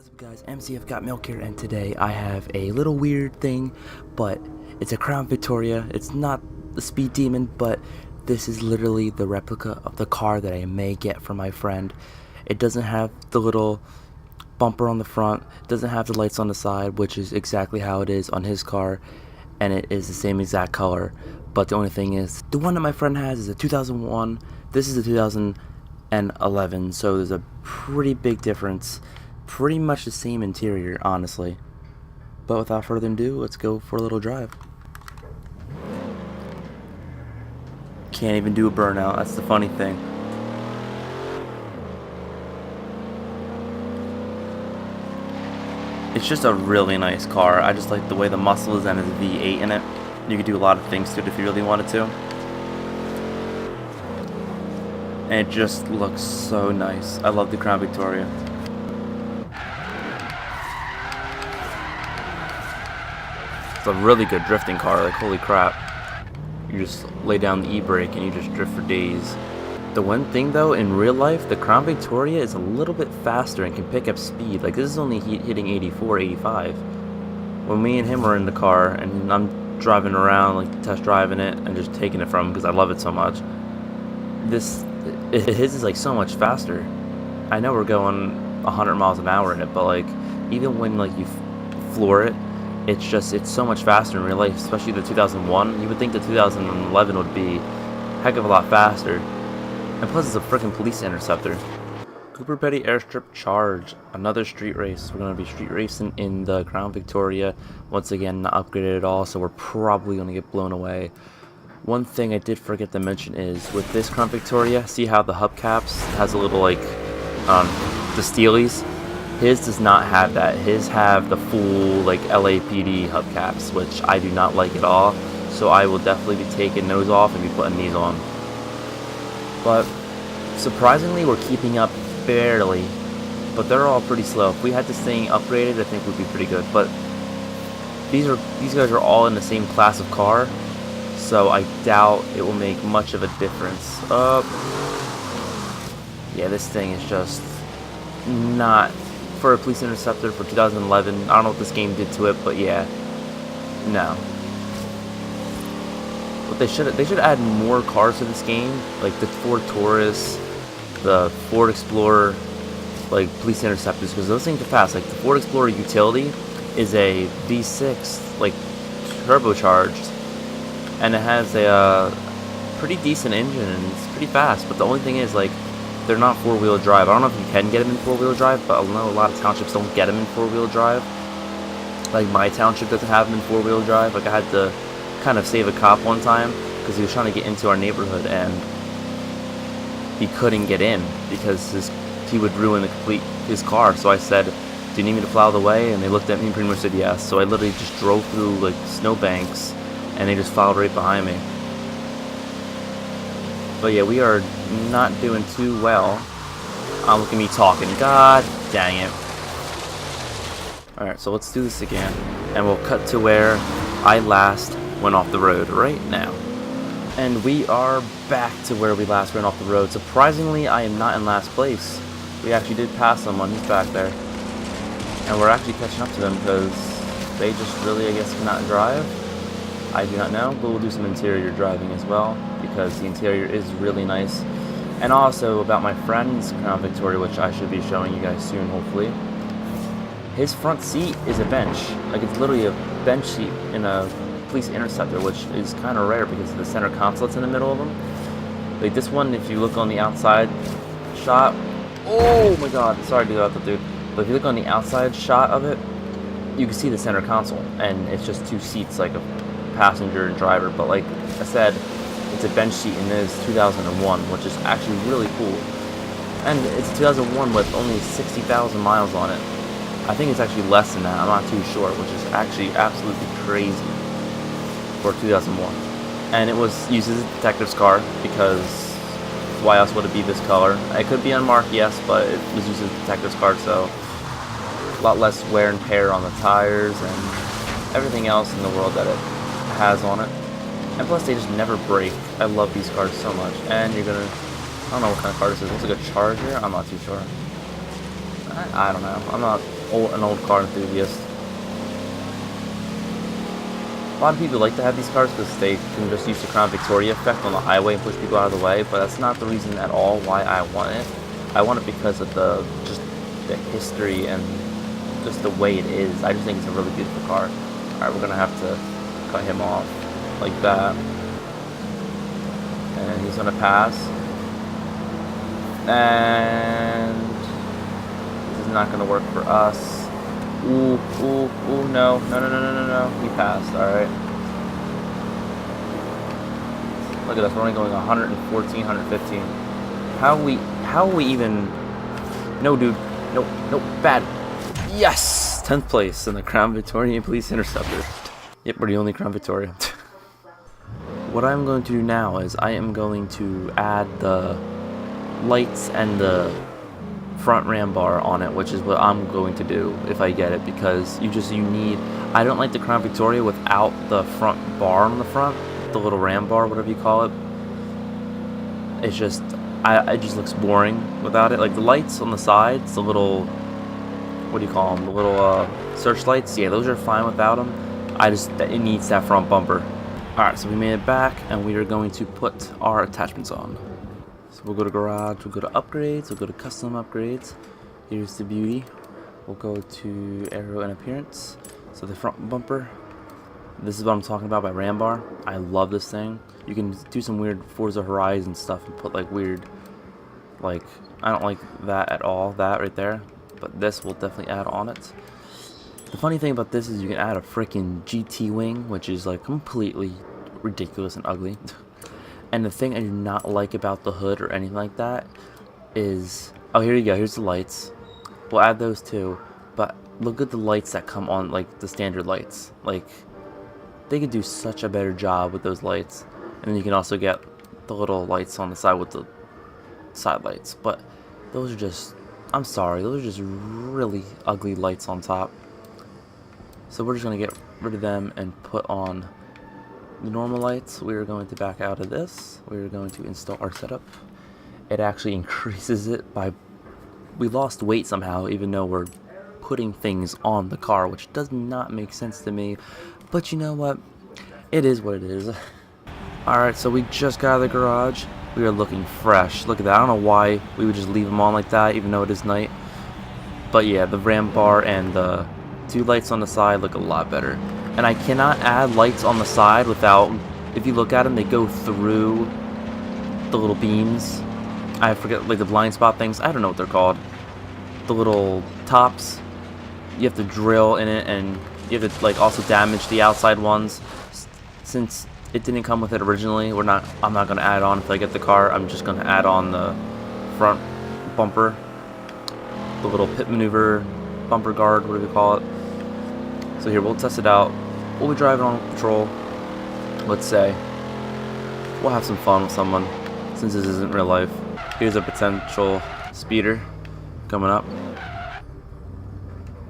What is up guys, Mcfgotmillk here, and today I have a little weird thing, but it's a Crown Victoria. It's not the Speed Demon, but this is literally the replica of the car that I may get from my friend. It doesn't have the little bumper on the front, doesn't have the lights on the side, which is exactly how it is on his car, and it is the same exact color. But the only thing is, the one that my friend has is a 2001, this is a 2011, so there's a pretty big difference. Pretty much the same interior, honestly. But without further ado, let's go for a little drive. Can't even do a burnout, that's the funny thing. It's just a really nice car. I just like the way the muscle is and his V8 in it. You could do a lot of things to it if you really wanted to. And it just looks so nice. I love the Crown Victoria. It's a really good drifting car, like holy crap. You just lay down the e-brake and you just drift for days. The one thing though, in real life, the Crown Victoria is a little bit faster and can pick up speed. Like this is only hitting 84, 85. When me and him were in the car and I'm driving around, like test driving it and just taking it from him because I love it so much. His is like so much faster. I know we're going 100 miles an hour in it, but like even when like you floor it, it's so much faster in real life, especially the 2001. You would think the 2011 would be a heck of a lot faster. And plus it's a freaking police interceptor. Cooper Petty Airstrip Charge, another street race. We're going to be street racing in the Crown Victoria. Once again, not upgraded at all, so we're probably going to get blown away. One thing I did forget to mention is, with this Crown Victoria, see how the hubcaps has a little like, the Steelies? His does not have that. His have the full like LAPD hubcaps, which I do not like at all. So I will definitely be taking those off and be putting these on. But surprisingly, we're keeping up barely. But they're all pretty slow. If we had this thing upgraded, I think we'd be pretty good. But these guys are all in the same class of car, so I doubt it will make much of a difference. Yeah, this thing is just not. For a police interceptor for 2011, I don't know what this game did to it, but yeah, no. But they should add more cars to this game, like the Ford Taurus, the Ford Explorer, like police interceptors, because those things are fast. Like the Ford Explorer Utility is a V6, like turbocharged, and it has a pretty decent engine and it's pretty fast. But the only thing is, like, they're not four-wheel drive. I don't know if you can get them in four-wheel drive, but I know a lot of townships don't get them in four-wheel drive. Like my township doesn't have them in four-wheel drive. Like I had to kind of save a cop one time because he was trying to get into our neighborhood and he couldn't get in because he would ruin his car. So I said, "Do you need me to plow the way?" And they looked at me and pretty much said yes. So I literally just drove through like snowbanks and they just followed right behind me. But yeah, we are not doing too well. Look at me talking. God dang it. Alright, so let's do this again. And we'll cut to where I last went off the road right now. And we are back to where we last went off the road. Surprisingly, I am not in last place. We actually did pass someone. He's back there. And we're actually catching up to them because they just really, I guess, cannot drive. I do not know, but we'll do some interior driving as well, because the interior is really nice. And also about my friend's Crown Victoria, which I should be showing you guys soon, hopefully. His front seat is a bench. Like, it's literally a bench seat in a police interceptor, which is kind of rare because of the center console's in the middle of them. Like this one, if you look on the outside shot, oh my god, sorry to do that, dude. But if you look on the outside shot of it, you can see the center console, and it's just two seats, like a passenger and driver. But like I said, it's a bench seat and it is 2001, which is actually really cool. And it's 2001 with only 60,000 miles on it. I think it's actually less than that, I'm not too sure, which is actually absolutely crazy for 2001. And it was used as a detective's car, because why else would it be this color? It could be unmarked, yes, but it was used as a detective's car, so a lot less wear and tear on the tires and everything else in the world that it has on it. And plus they just never break. I love these cars so much. And you're gonna, I don't know what kind of car this is. Looks like a Charger? I'm not too sure. I don't know. I'm not an old car enthusiast. A lot of people like to have these cars because they can just use the Crown Victoria effect on the highway and push people out of the way, but that's not the reason at all why I want it. I want it because of just the history and just the way it is. I just think it's a really beautiful car. Alright, we're gonna have to cut him off like that. And he's gonna pass. And this is not gonna work for us. Ooh, no. He passed, alright. Look at us, we're only going 114, 115. How are we even... No, dude. Nope, bad. Yes! 10th place in the Crown Vic Police Interceptor. Yep, we're the only Crown Victoria. What I'm going to do now is I am going to add the lights and the front ram bar on it, which is what I'm going to do if I get it, because you need... I don't like the Crown Victoria without the front bar on the front, the little ram bar, whatever you call it. It's just... it just looks boring without it. Like the lights on the sides, the little... What do you call them? The little searchlights. Yeah, those are fine without them. It needs that front bumper. Alright, so we made it back, and we are going to put our attachments on. So we'll go to garage, we'll go to upgrades, we'll go to custom upgrades. Here's the beauty. We'll go to aero and appearance. So the front bumper. This is what I'm talking about by ram bar. I love this thing. You can do some weird Forza Horizon stuff and put like weird, like, I don't like that at all, that right there. But this will definitely add on it. The funny thing about this is you can add a freaking GT wing, which is like completely ridiculous and ugly. And the thing I do not like about the hood or anything like that is... Oh, here you go. Here's the lights. We'll add those too. But look at the lights that come on, like the standard lights. Like, they could do such a better job with those lights. And then you can also get the little lights on the side with the side lights. But those are just... I'm sorry. Those are just really ugly lights on top. So we're just going to get rid of them and put on the normal lights. We are going to back out of this. We are going to install our setup. It actually increases it by... We lost weight somehow, even though we're putting things on the car, which does not make sense to me. But you know what? It is what it is. Alright, so we just got out of the garage. We are looking fresh. Look at that. I don't know why we would just leave them on like that, even though it is night. But yeah, the ram bar and the two lights on the side look a lot better. And I cannot add lights on the side without... If you look at them, they go through the little beams. I forget, like the blind spot things. I don't know what they're called. The little tops. You have to drill in it, and you have to like also damage the outside ones. Since it didn't come with it originally, I'm not gonna add it on if I get the car. I'm just gonna add on the front bumper, the little pit maneuver bumper guard, whatever you call it. So here, we'll test it out. We'll be driving on patrol, let's say. We'll have some fun with someone, since this isn't real life. Here's a potential speeder coming up.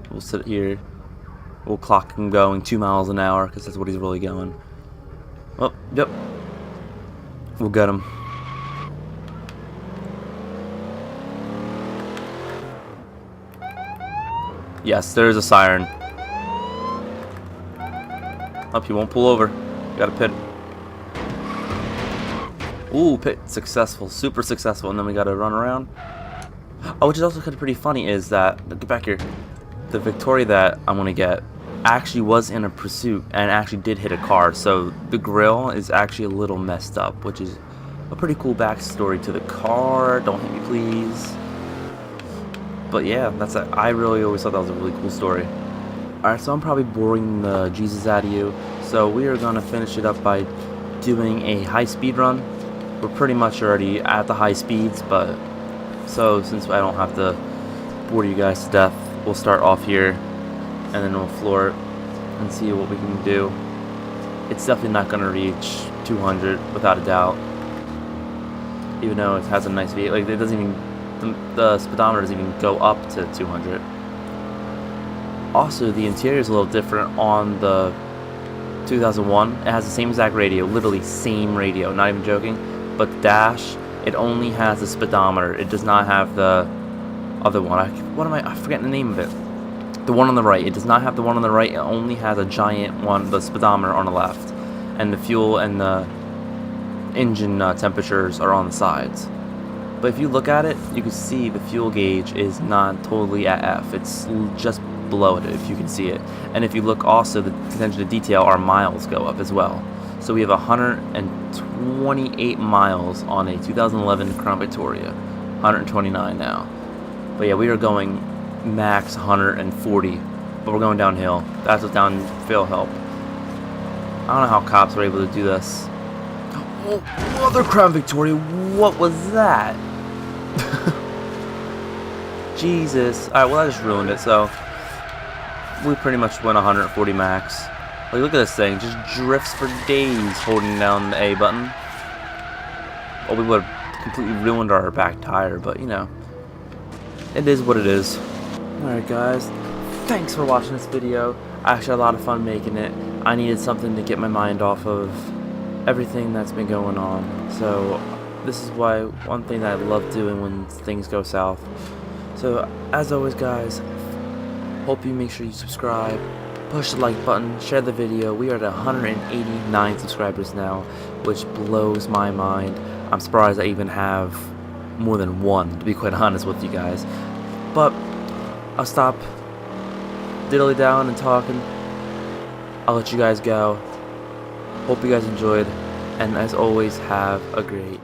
We'll sit here. We'll clock him going 2 miles an hour, because that's what he's really going. Oh, yep. We'll get him. Yes, there's a siren. Up, he won't pull over. Got a pit. Ooh, pit successful, super successful, and then we gotta run around. Oh, which is also kind of pretty funny is that, get back here, the Victoria that I'm gonna get actually was in a pursuit and actually did hit a car, so the grill is actually a little messed up, which is a pretty cool backstory to the car. Don't hit me, please. But yeah, I really always thought that was a really cool story. Alright, so I'm probably boring the Jesus out of you, so we are gonna finish it up by doing a high speed run. We're pretty much already at the high speeds, but so since I don't have to bore you guys to death, we'll start off here and then we'll floor it and see what we can do. It's definitely not going to reach 200 without a doubt, even though it has a nice V8. Like, it doesn't even, the speedometer doesn't even go up to 200. Also, the interior is a little different on the 2001. It has the same exact radio, literally same radio, not even joking. But the dash, it only has the speedometer. It does not have the other one. I forget the name of it. The one on the right. It does not have the one on the right. It only has a giant one, the speedometer on the left, and the fuel and the engine temperatures are on the sides. But if you look at it, you can see the fuel gauge is not totally at F. It's just below it, if you can see it. And if you look also, the attention to detail, our miles go up as well. So we have 128 miles on a 2011 Crown Victoria. 129 now. But yeah, we are going max 140, but we're going downhill. That's what downhill help. I don't know how cops were able to do this. Oh, other Crown Victoria, what was that? Jesus. Alright, well I just ruined it, so we pretty much went 140 max. Like, look at this thing, just drifts for days holding down the A button. Well, we would have completely ruined our back tire, but you know, it is what it is. Alright guys, thanks for watching this video. I actually had a lot of fun making it. I needed something to get my mind off of everything that's been going on. So this is why one thing that I love doing when things go south. So as always guys, hope you make sure you subscribe, push the like button, share the video. We are at 189 subscribers now, which blows my mind. I'm surprised I even have more than one, to be quite honest with you guys. But I'll stop diddly down and talking. I'll let you guys go. Hope you guys enjoyed, and as always, have a great